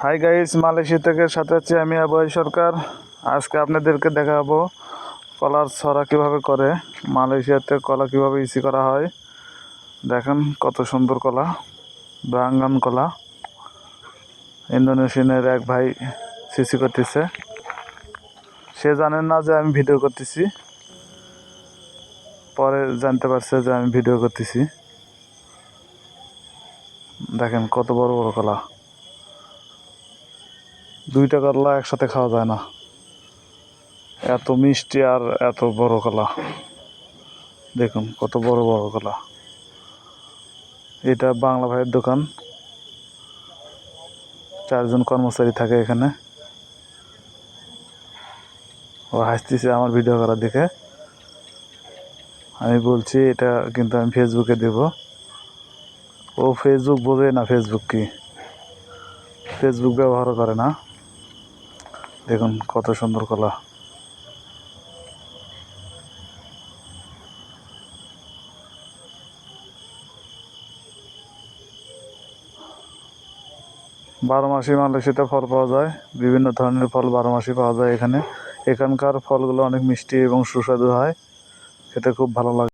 Hi guys, Malaysia থেকে সাথে আছি আমি আবহাওয়া সরকার। আজকে আপনাদেরকে দেখাবো কলার ছড়া কিভাবে করে, মালয়েশিয়াতে কলা কিভাবে ইসি করা হয়। দেখেন কত সুন্দর কলা, ব্রাঙ্গান কলা। ইন্দোনেশিয়ানের এক ভাই সিসি করতেছে, সে জানেন না যে আমি ভিডিও করতেছি, পরে জানতে পারছে যে আমি ভিডিও করতেছি। দেখেন কত বড় বড় কলা, দুইটা কলা একসাথে খাওয়া যায় না, এত মিষ্টি আর এত বড় কলা। দেখুন কত বড় বড় কলা। এটা বাংলা ভাইয়ের দোকান, 4 জন কর্মচারী থাকে এখানে। ও হাসতেছে আমার ভিডিও করার দেখে। আমি বলছি এটা কিন্তু আমি ফেসবুকে দেব। ও ফেসবুক বোঝে না, ফেসবুক কি, ফেসবুক ব্যবহার করে না। দেখুন কত সুন্দর কলা। বারো মাসই মালয়েশিয়াতে ফল পাওয়া যায়, বিভিন্ন ধরনের ফল 12 মাসই পাওয়া যায় এখানে। এখানকার ফলগুলো অনেক মিষ্টি এবং সুস্বাদু হয়, খেতে খুব ভালো লাগে।